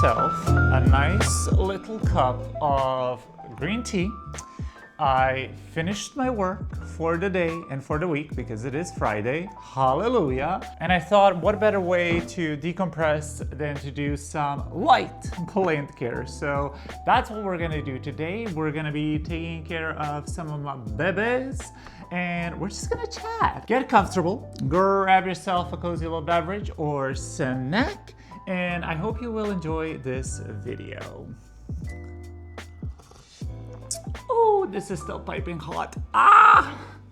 myself a nice little cup of green tea. I finished my work for the day and for the week because it is Friday. Hallelujah. And I thought, what better way to decompress than to do some light plant care. So that's what we're gonna do today. We're gonna be taking care of some of my babies and we're just gonna chat. Get comfortable, grab yourself a cozy little beverage or snack, and I hope you will enjoy this video. Oh, this is still piping hot.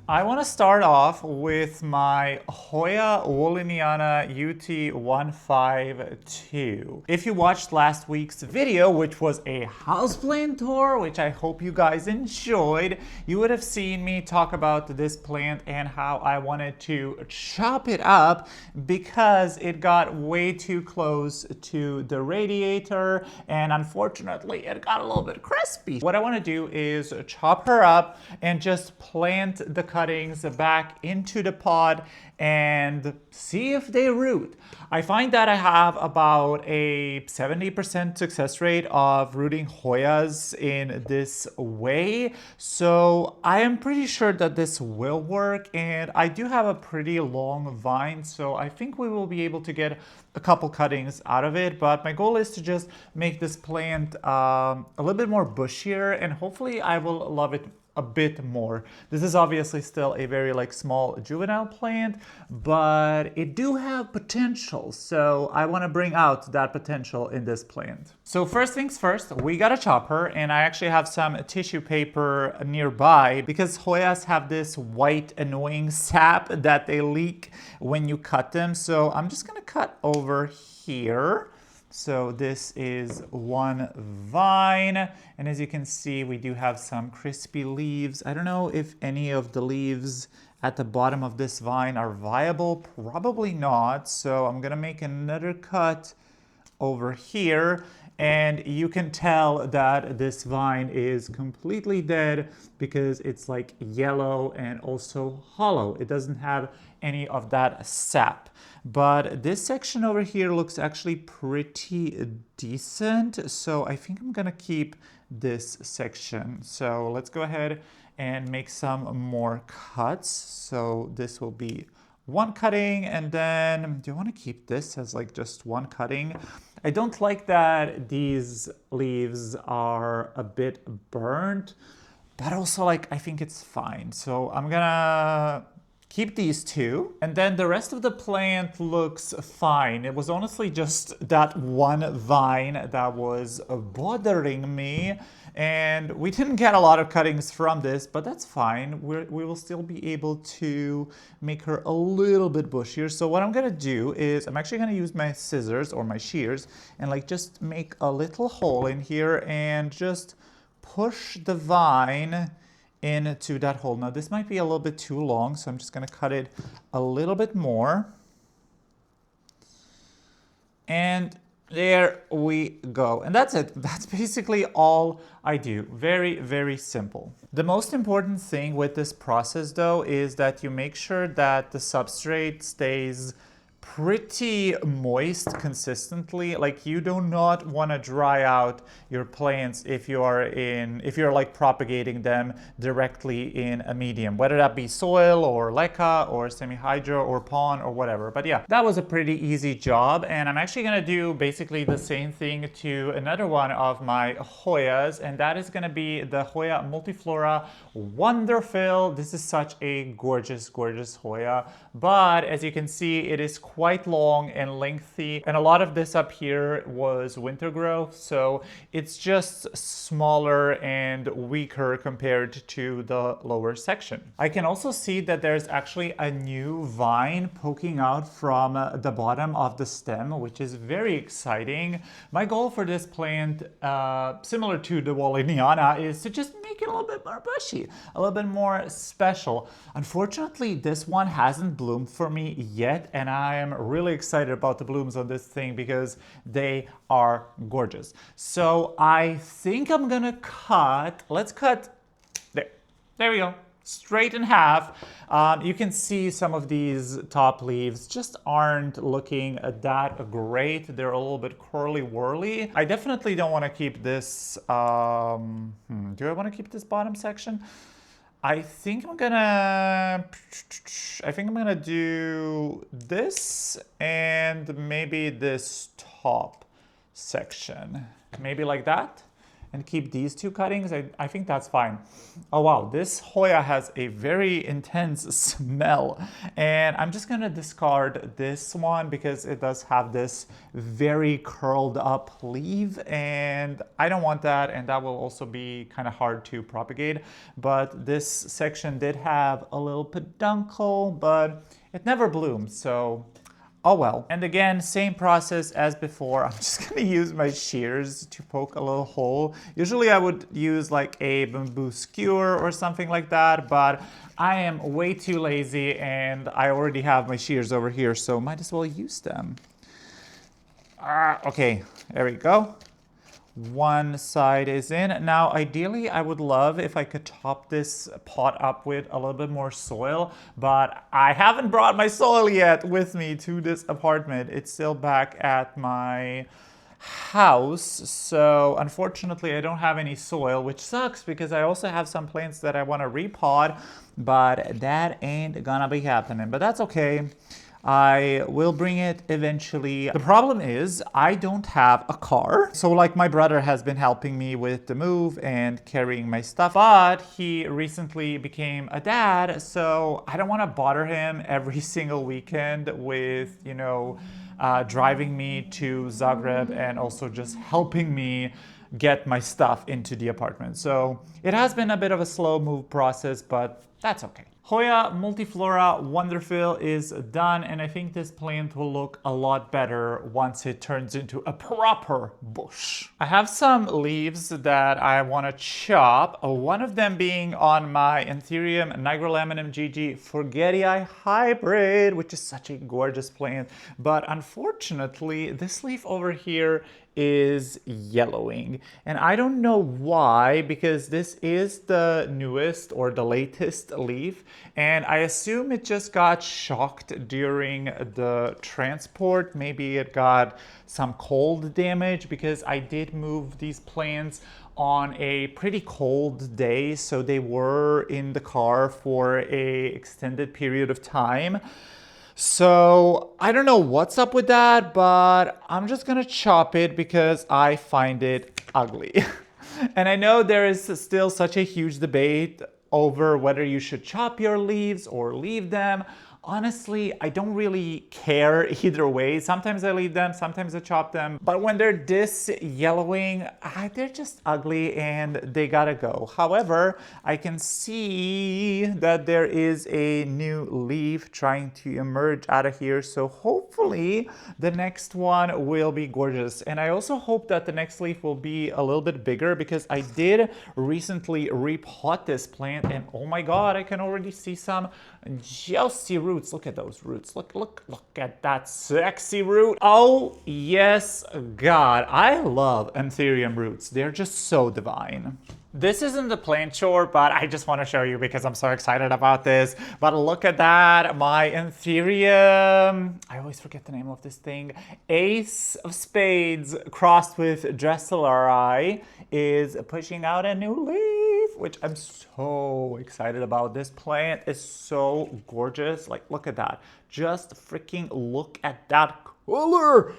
I want to start off with my Hoya Wolliniana UT152. If you watched last week's video, which was a houseplant tour, which I hope you guys enjoyed, you would have seen me talk about this plant and how I wanted to chop it up because it got way too close to the radiator and unfortunately it got a little bit crispy. What I want to do is chop her up and just plant the cuttings back into the pod and see if they root. I find that I have about a 70% success rate of rooting Hoyas in this way. So I am pretty sure that this will work, and I do have a pretty long vine, so I think we will be able to get a couple cuttings out of it. But my goal is to just make this plant a little bit more bushier, and hopefully I will love it a bit more. This is obviously still a very small juvenile plant, but it do have potential. So I want to bring out that potential in this plant. So first things first, we got a chopper, and I actually have some tissue paper nearby because Hoyas have this white annoying sap that they leak when you cut them. So I'm just gonna cut over here. So this is one vine, and as you can see, we do have some crispy leaves. I don't know if any of the leaves at the bottom of this vine are viable, probably not. So I'm gonna make another cut over here, and you can tell that this vine is completely dead because it's like yellow and also hollow. It doesn't have any of that sap. But this section over here looks actually pretty decent. So I think I'm gonna keep this section. So let's go ahead and make some more cuts. So this will be one cutting, and then do you want to keep this as just one cutting? I don't like that these leaves are a bit burnt, but also I think it's fine. So I'm gonna keep these two, and then the rest of the plant looks fine. It was honestly just that one vine that was bothering me, and we didn't get a lot of cuttings from this, but that's fine. We will still be able to make her a little bit bushier. So what I'm gonna do is I'm actually gonna use my scissors or my shears and just make a little hole in here and just push the vine into that hole. Now this might be a little bit too long, so I'm just gonna cut it a little bit more. And there we go. And that's it. That's basically all I do. Very, very simple. The most important thing with this process though is that you make sure that the substrate stays pretty moist consistently. You do not want to dry out your plants if you're propagating them directly in a medium, whether that be soil or leca or semi-hydro or pond or whatever. But yeah, that was a pretty easy job, and I'm actually going to do basically the same thing to another one of my Hoyas, and that is going to be the Hoya multiflora Wonderfill. This is such a gorgeous Hoya, but as you can see, it is quite long and lengthy, and a lot of this up here was winter growth, so it's just smaller and weaker compared to the lower section. I can also see that there's actually a new vine poking out from the bottom of the stem, which is very exciting. My goal for this plant, similar to the Wolliniana, is to just make it a little bit more bushy, a little bit more special. Unfortunately, this one hasn't bloomed for me yet, and I am really excited about the blooms on this thing because they are gorgeous. So I think I'm gonna cut, let's cut, there we go. straight in half, you can see some of these top leaves just aren't looking that great. They're a little bit curly whirly. I definitely don't want to keep this, do I want to keep this bottom section? I think I'm gonna do this and maybe this top section. Maybe like that. And keep these two cuttings. I think that's fine. Oh wow, this Hoya has a very intense smell. And I'm just gonna discard this one because it does have this very curled up leaf and I don't want that, and that will also be kind of hard to propagate. But this section did have a little peduncle, but it never bloomed, so oh well. And again, same process as before. I'm just gonna use my shears to poke a little hole. Usually I would use like a bamboo skewer or something like that, but I am way too lazy and I already have my shears over here, so might as well use them. Okay, there we go. One side is in. Now, ideally, I would love if I could top this pot up with a little bit more soil, but I haven't brought my soil yet with me to this apartment. It's still back at my house, so unfortunately, I don't have any soil, which sucks because I also have some plants that I want to repot, but that ain't gonna be happening. But that's okay. I will bring it eventually. The problem is I don't have a car. So like my brother has been helping me with the move and carrying my stuff, but he recently became a dad. So I don't want to bother him every single weekend with, you know, driving me to Zagreb and also just helping me get my stuff into the apartment. So it has been a bit of a slow move process, but that's okay. Hoya multiflora wonderful is done, and I think this plant will look a lot better once it turns into a proper bush. I have some leaves that I want to chop, one of them being on my Anthurium nigrolaminum GG Forgetii hybrid, which is such a gorgeous plant, but unfortunately this leaf over here is yellowing, and I don't know why, because this is the newest or the latest leaf, and I assume it just got shocked during the transport. Maybe it got some cold damage, because I did move these plants on a pretty cold day, so they were in the car for a extended period of time. So I don't know what's up with that, but I'm just gonna chop it because I find it ugly. And I know there is still such a huge debate over whether you should chop your leaves or leave them. Honestly, I don't really care either way. Sometimes I leave them, sometimes I chop them. But when they're this yellowing, they're just ugly and they gotta go. However, I can see that there is a new leaf trying to emerge out of here. So hopefully the next one will be gorgeous. And I also hope that the next leaf will be a little bit bigger, because I did recently repot this plant and oh my God, I can already see some juicy roots. Look at those roots. Look at that sexy root. Oh, yes, God. I love Anthurium roots. They're just so divine. This isn't the plant tour, but I just want to show you because I'm so excited about this. But look at that, my Anthurium, I always forget the name of this thing, Ace of Spades crossed with Dresselarii is pushing out a new leaf, which I'm so excited about. This plant is so gorgeous. Like, look at that. Just freaking look at that color.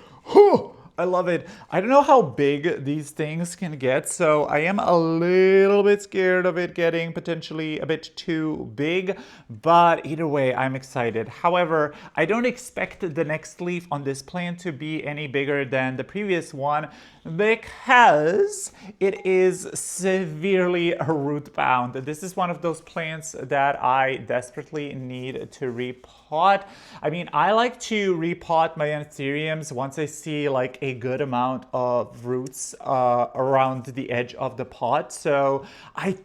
I love it. I don't know how big these things can get, so I am a little bit scared of it getting potentially a bit too big, but either way, I'm excited. However, I don't expect the next leaf on this plant to be any bigger than the previous one, because it is severely root bound. This is one of those plants that I desperately need to repot. I mean, I like to repot my Anthuriums once I see like a good amount of roots around the edge of the pot. So I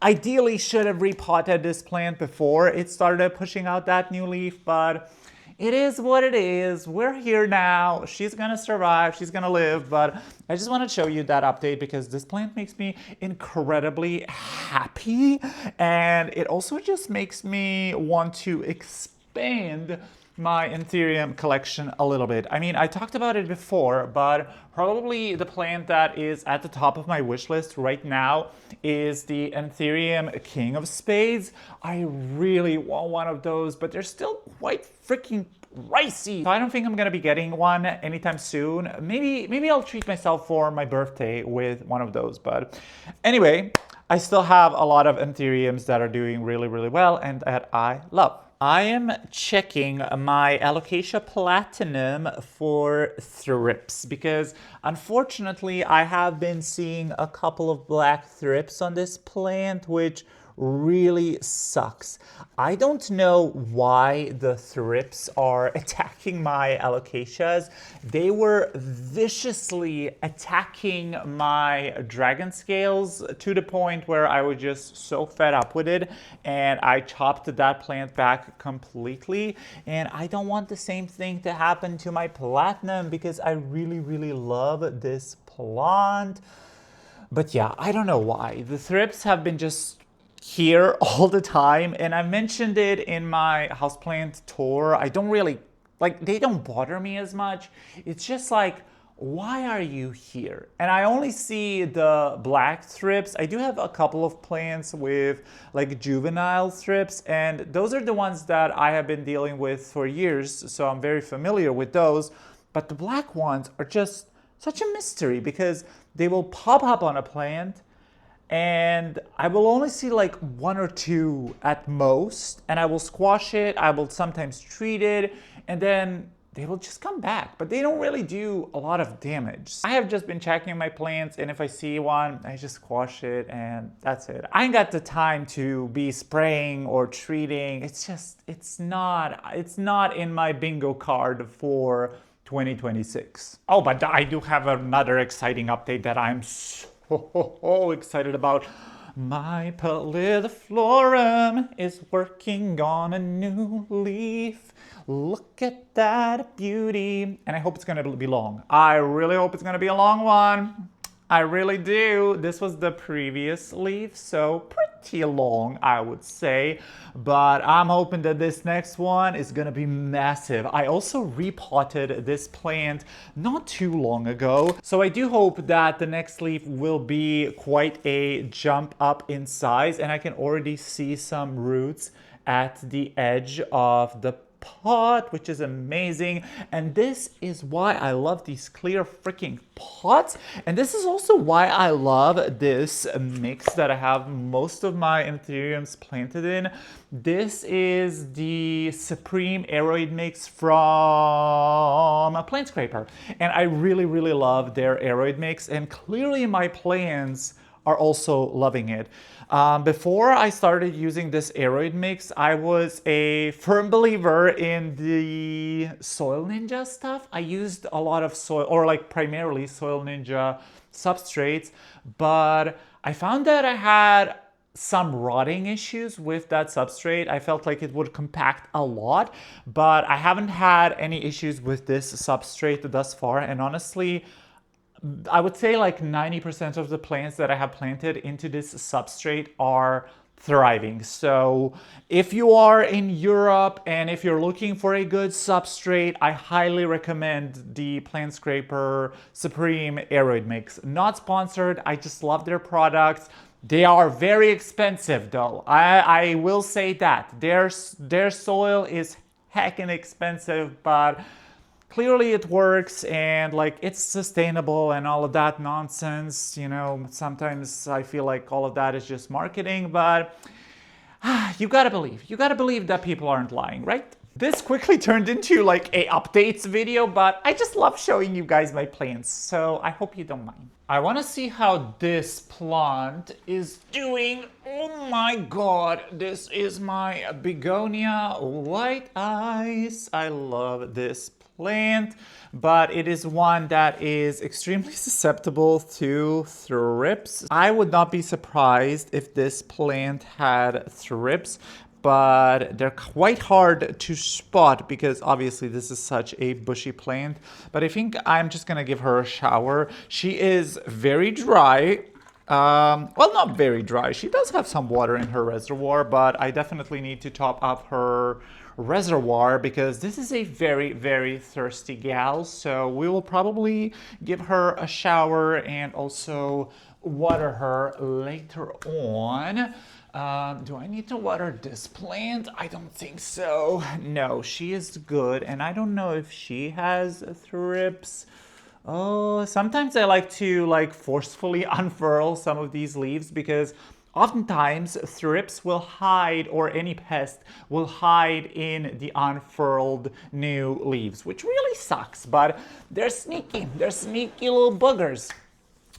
ideally should have repotted this plant before it started pushing out that new leaf, but it is what it is. We're here now. She's gonna survive. She's gonna live. But I just want to show you that update because this plant makes me incredibly happy. And it also just makes me want to expand my Ethereum collection a little bit. I mean, I talked about it before, but probably the plant that is at the top of my wish list right now is the Ethereum King of Spades. I really want one of those, but they're still quite freaking pricey. So I don't think I'm gonna be getting one anytime soon. Maybe I'll treat myself for my birthday with one of those. But anyway, I still have a lot of Ethereums that are doing really, really well and that I love. I am checking my Alocasia Platinum for thrips because unfortunately I have been seeing a couple of black thrips on this plant, which really sucks. I don't know why the thrips are attacking my alocasias. They were viciously attacking my dragon scales to the point where I was just so fed up with it and I chopped that plant back completely. And I don't want the same thing to happen to my platinum because I really, really love this plant. But yeah, I don't know why. The thrips have been just here all the time, and I mentioned it in my houseplant tour. I don't really like, they don't bother me as much. It's just like, why are you here? And I only see the black thrips. I do have a couple of plants with like juvenile thrips, and those are the ones that I have been dealing with for years, so I'm very familiar with those. But the black ones are just such a mystery because they will pop up on a plant and I will only see like one or two at most, and I will squash it, I will sometimes treat it, and then they will just come back, but they don't really do a lot of damage. I have just been checking my plants, and if I see one, I just squash it, and that's it. I ain't got the time to be spraying or treating. It's just, it's not in my bingo card for 2026. Oh, but I do have another exciting update that I'm so excited about. My Palithiflorum is working on a new leaf. Look at that beauty. And I hope it's gonna be long. I really hope it's gonna be a long one. I really do. This was the previous leaf, so pretty long, I would say. But I'm hoping that this next one is gonna be massive. I also repotted this plant not too long ago, so I do hope that the next leaf will be quite a jump up in size, and I can already see some roots at the edge of the pot, which is amazing. And this is why I love these clear freaking pots, and this is also why I love this mix that I have most of my Ethereums planted in. This is the Supreme Aeroid mix from a Plant Scraper, and I really, really love their Aeroid mix, and clearly my plants are also loving it. Before I started using this Aeroid mix, I was a firm believer in the Soil Ninja stuff. I used a lot of soil, or like primarily Soil Ninja substrates, but I found that I had some rotting issues with that substrate. I felt like it would compact a lot, but I haven't had any issues with this substrate thus far, and honestly, I would say like 90% of the plants that I have planted into this substrate are thriving. So if you are in Europe and if you're looking for a good substrate, I highly recommend the Plant Scraper Supreme Aeroid Mix. Not sponsored, I just love their products. They are very expensive though. I will say that. Their soil is heckin' expensive, but clearly it works, and like it's sustainable and all of that nonsense. You know, sometimes I feel like all of that is just marketing, but you gotta believe that people aren't lying, right? This quickly turned into like a updates video, but I just love showing you guys my plants, so I hope you don't mind. I want to see how this plant is doing. Oh my god, this is my Begonia White Ice. I love this plant, but it is one that is extremely susceptible to thrips. I would not be surprised if this plant had thrips, but they're quite hard to spot because obviously this is such a bushy plant. But I think I'm just gonna give her a shower. She is very dry. Well, not very dry. She does have some water in her reservoir, but I definitely need to top up her reservoir because this is a very, very thirsty gal. So we will probably give her a shower and also water her later on. Do I need to water this plant? I don't think so. No, she is good. And I don't know if she has thrips. Oh, sometimes I like to forcefully unfurl some of these leaves because oftentimes thrips will hide, or any pest will hide in the unfurled new leaves, which really sucks, but they're sneaky. They're sneaky little boogers.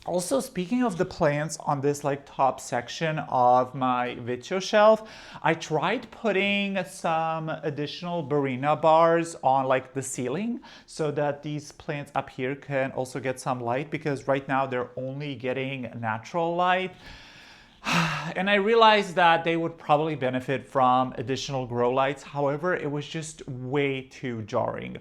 Also, speaking of the plants on this top section of my video shelf, I tried putting some additional Barina bars on the ceiling so that these plants up here can also get some light, because right now they're only getting natural light. And I realized that they would probably benefit from additional grow lights. However, it was just way too jarring.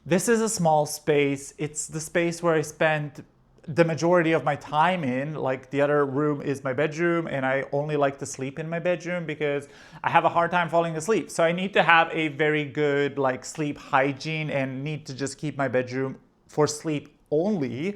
This is a small space. It's the space where I spent the majority of my time in. The other room is my bedroom, and I only like to sleep in my bedroom because I have a hard time falling asleep. So I need to have a very good sleep hygiene and need to just keep my bedroom for sleep only.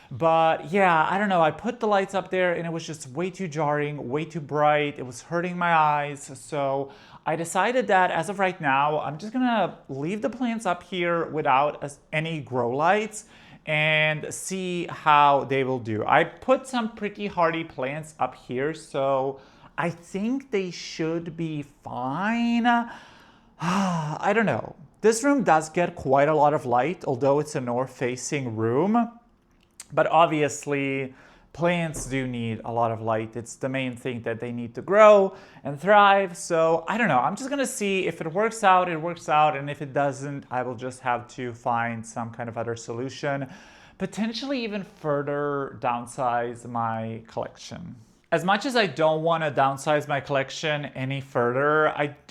But yeah, I don't know, I put the lights up there and it was just way too jarring, way too bright. It was hurting my eyes. So I decided that as of right now, I'm just gonna leave the plants up here without any grow lights and see how they will do. I put some pretty hardy plants up here, so I think they should be fine. I don't know. This room does get quite a lot of light, although it's a north-facing room. But obviously, plants do need a lot of light. It's the main thing that they need to grow and thrive. So I don't know. I'm just going to see if it works out, it works out. And if it doesn't, I will just have to find some kind of other solution. Potentially even further downsize my collection. As much as I don't want to downsize my collection any further,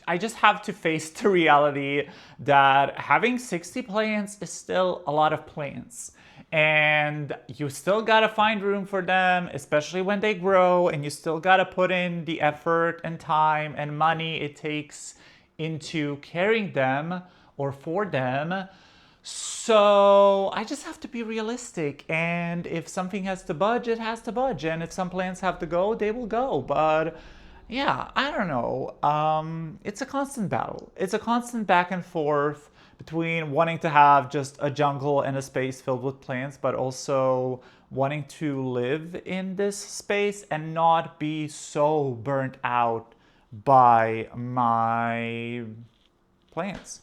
I just have to face the reality that having 60 plants is still a lot of plants. And you still gotta find room for them, especially when they grow, and you still gotta put in the effort and time and money it takes into carrying them or for them. So I just have to be realistic, and if something has to budge, it has to budge, and if some plants have to go, they will go. But yeah, I don't know. It's a constant battle. It's a constant back and forth between wanting to have just a jungle and a space filled with plants, but also wanting to live in this space and not be so burnt out by my plants.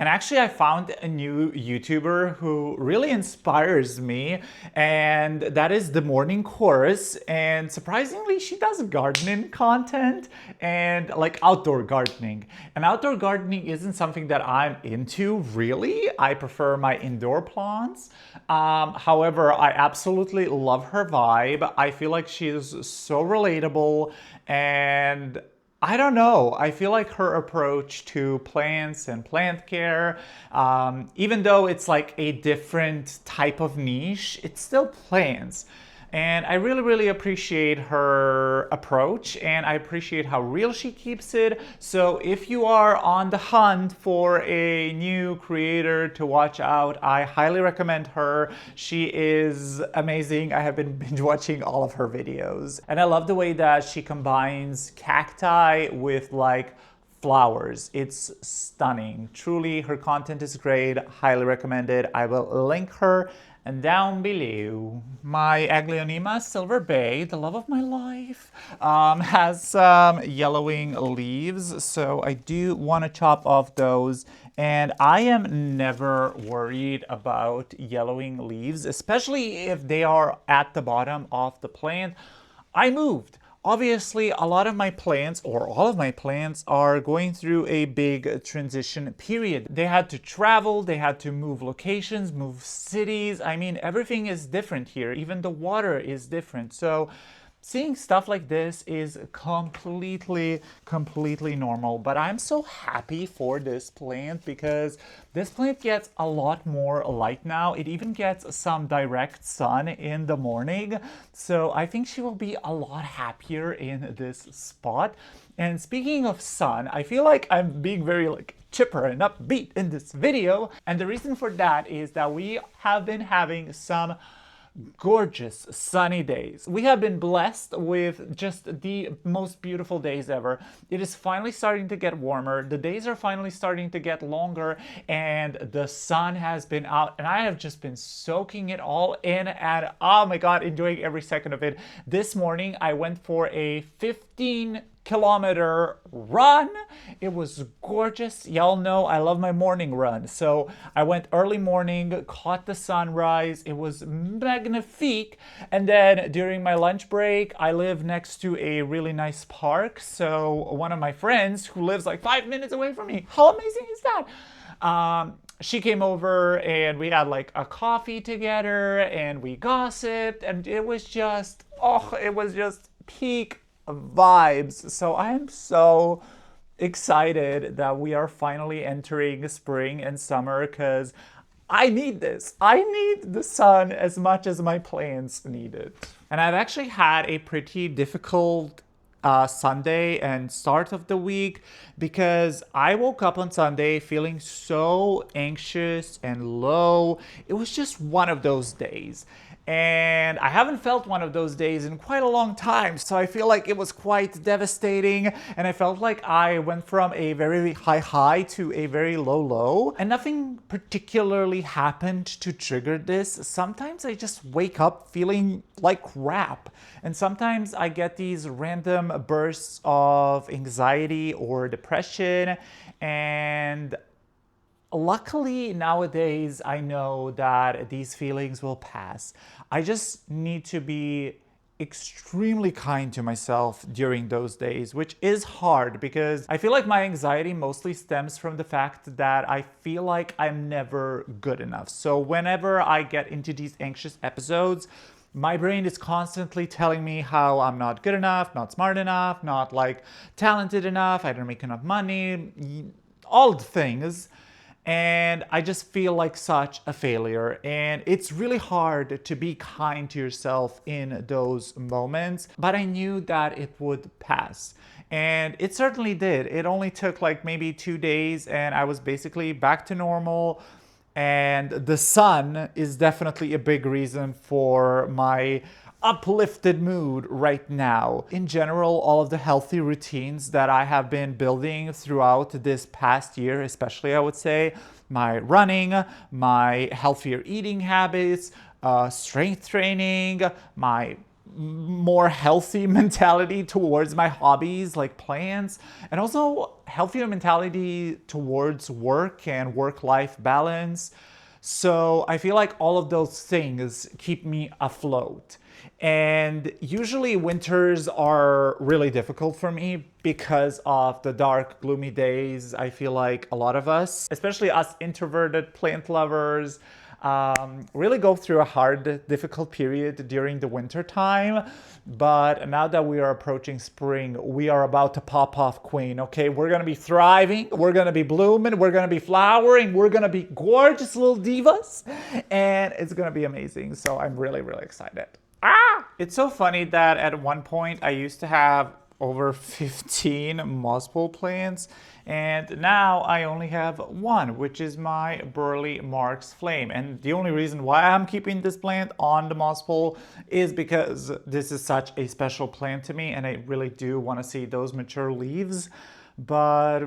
And actually, I found a new YouTuber who really inspires me, and that is The Morning Chorus. And surprisingly, she does gardening content and outdoor gardening. And outdoor gardening isn't something that I'm into, really. I prefer my indoor plants. However, I absolutely love her vibe. I feel like she is so relatable, and I don't know. I feel like her approach to plants and plant care, even though it's a different type of niche, it's still plants. And I really, really appreciate her approach, and I appreciate how real she keeps it. So if you are on the hunt for a new creator to watch out, I highly recommend her. She is amazing. I have been binge watching all of her videos. And I love the way that she combines cacti with flowers. It's stunning. Truly, her content is great. Highly recommended. I will link her and down below. My Aglaonema Silver Bay, the love of my life, has some yellowing leaves, so I do want to chop off those. And I am never worried about yellowing leaves, especially if they are at the bottom of the plant. I moved. Obviously, a lot of my plants, or all of my plants, are going through a big transition period. They had to travel, they had to move locations, move cities. I mean, everything is different here. Even the water is different. So seeing stuff like this is completely normal, but I'm so happy for this plant because this plant gets a lot more light now. It even gets some direct sun in the morning, so I think she will be a lot happier in this spot. And speaking of sun, I feel like I'm being very chipper and upbeat in this video, and the reason for that is that we have been having some gorgeous sunny days. We have been blessed with just the most beautiful days ever. It is finally starting to get warmer. The days are finally starting to get longer, and the sun has been out, and I have just been soaking it all in, and oh my god, enjoying every second of it. This morning I went for a 15-kilometer run. It was gorgeous. Y'all know I love my morning run. So I went early morning, caught the sunrise. It was magnifique. And then during my lunch break, I live next to a really nice park. So one of my friends who lives like 5 minutes away from me, how amazing is that? She came over and we had like a coffee together and we gossiped, and it was just peak vibes. So I am so excited that we are finally entering spring and summer because I need this. I need the sun as much as my plants need it. And I've actually had a pretty difficult Sunday and start of the week because I woke up on Sunday feeling so anxious and low. It was just one of those days. And I haven't felt one of those days in quite a long time. So I feel like it was quite devastating. And I felt like I went from a very high to a very low. And nothing particularly happened to trigger this. Sometimes I just wake up feeling like crap. And sometimes I get these random bursts of anxiety or depression. And luckily, nowadays, I know that these feelings will pass. I just need to be extremely kind to myself during those days, which is hard because I feel like my anxiety mostly stems from the fact that I feel like I'm never good enough. So whenever I get into these anxious episodes, my brain is constantly telling me how I'm not good enough, not smart enough, not talented enough, I don't make enough money, all the things. And I just feel like such a failure. And it's really hard to be kind to yourself in those moments. But I knew that it would pass. And it certainly did. It only took maybe 2 days and I was basically back to normal. And the sun is definitely a big reason for my uplifted mood right now. In general, all of the healthy routines that I have been building throughout this past year, especially I would say, my running, my healthier eating habits, strength training, my more healthy mentality towards my hobbies like plants, and also healthier mentality towards work and work-life balance. So I feel like all of those things keep me afloat. And usually winters are really difficult for me because of the dark, gloomy days. I feel like a lot of us, especially us introverted plant lovers, really go through a hard, difficult period during the winter time. But now that we are approaching spring, we are about to pop off queen, okay? We're gonna be thriving, we're gonna be blooming, we're gonna be flowering, we're gonna be gorgeous little divas, and it's gonna be amazing. So I'm really excited. It's so funny that at one point I used to have over 15 moss-pole plants, and now I only have one, which is my Burley Marks Flame. And the only reason why I'm keeping this plant on the moss pole is because this is such a special plant to me and I really do want to see those mature leaves. But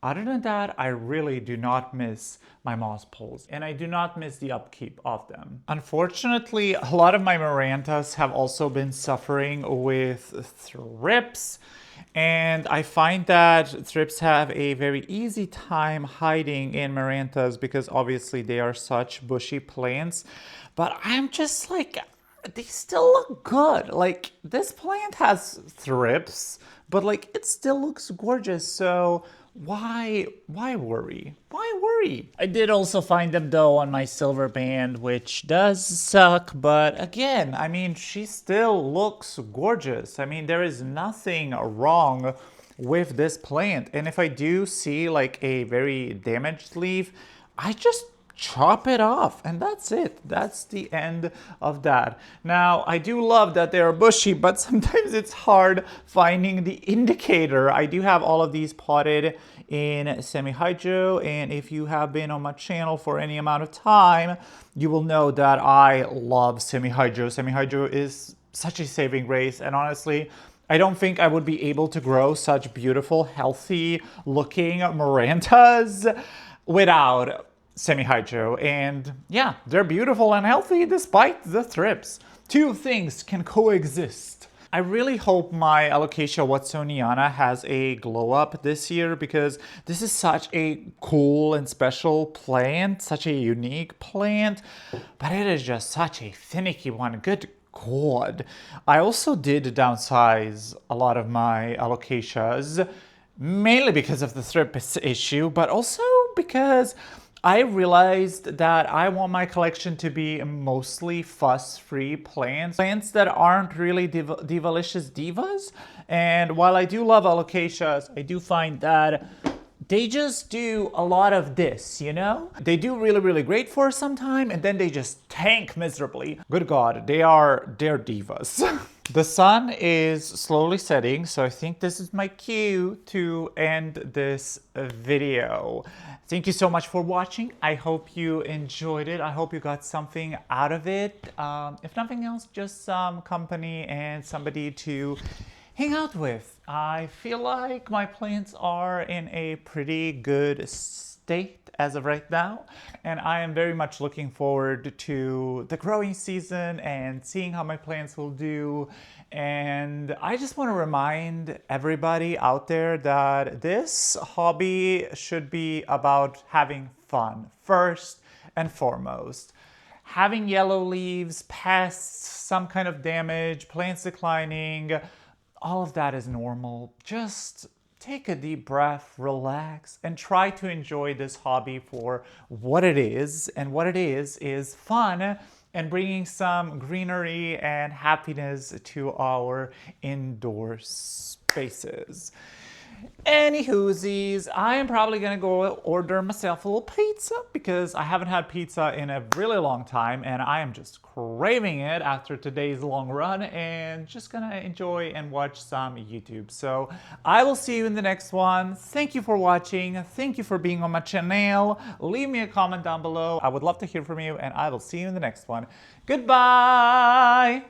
other than that, I really do not miss my moss poles, and I do not miss the upkeep of them. Unfortunately, a lot of my Marantas have also been suffering with thrips, and I find that thrips have a very easy time hiding in Marantas because obviously they are such bushy plants, but I'm just they still look good. This plant has thrips, but it still looks gorgeous. So why worry? Why worry? I did also find them though on my silver band, which does suck, but again, I mean, she still looks gorgeous. I mean, there is nothing wrong with this plant. And if I do see like a very damaged leaf, I just chop it off and that's it. That's the end of that. Now, I do love that they're bushy, but sometimes it's hard finding the indicator. I do have all of these potted in semi-hydro, and if you have been on my channel for any amount of time, you will know that I love semi-hydro. Semi-hydro is such a saving grace, and honestly, I don't think I would be able to grow such beautiful, healthy looking Marantas without semi-hydro. And yeah, they're beautiful and healthy despite the thrips. Two things can coexist. I really hope my Alocasia watsoniana has a glow up this year, because this is such a cool and special plant, such a unique plant, but it is just such a finicky one. Good God. I also did downsize a lot of my Alocasias, mainly because of the thrips issue, but also because I realized that I want my collection to be mostly fuss-free plants that aren't really divalicious divas. And while I do love Alocasias, I do find that they just do a lot of this, you know? They do really, really great for some time, and then they just tank miserably. Good God, they're divas. The sun is slowly setting, so I think this is my cue to end this video. Thank you so much for watching. I hope you enjoyed it. I hope you got something out of it. If nothing else, just some company and somebody to hang out with. I feel like my plants are in a pretty good state as of right now, and I am very much looking forward to the growing season and seeing how my plants will do. And I just want to remind everybody out there that this hobby should be about having fun first and foremost. Having yellow leaves, pests, some kind of damage, plants declining, all of that is normal. Just take a deep breath, relax, and try to enjoy this hobby for what it is. And what it is fun and bringing some greenery and happiness to our indoor spaces. Anywhoosies, I am probably gonna go order myself a little pizza, because I haven't had pizza in a really long time and I am just craving it after today's long run, and just gonna enjoy and watch some YouTube. So I will see you in the next one. Thank you for watching. Thank you for being on my channel. Leave me a comment down below. I would love to hear from you, and I will see you in the next one. Goodbye!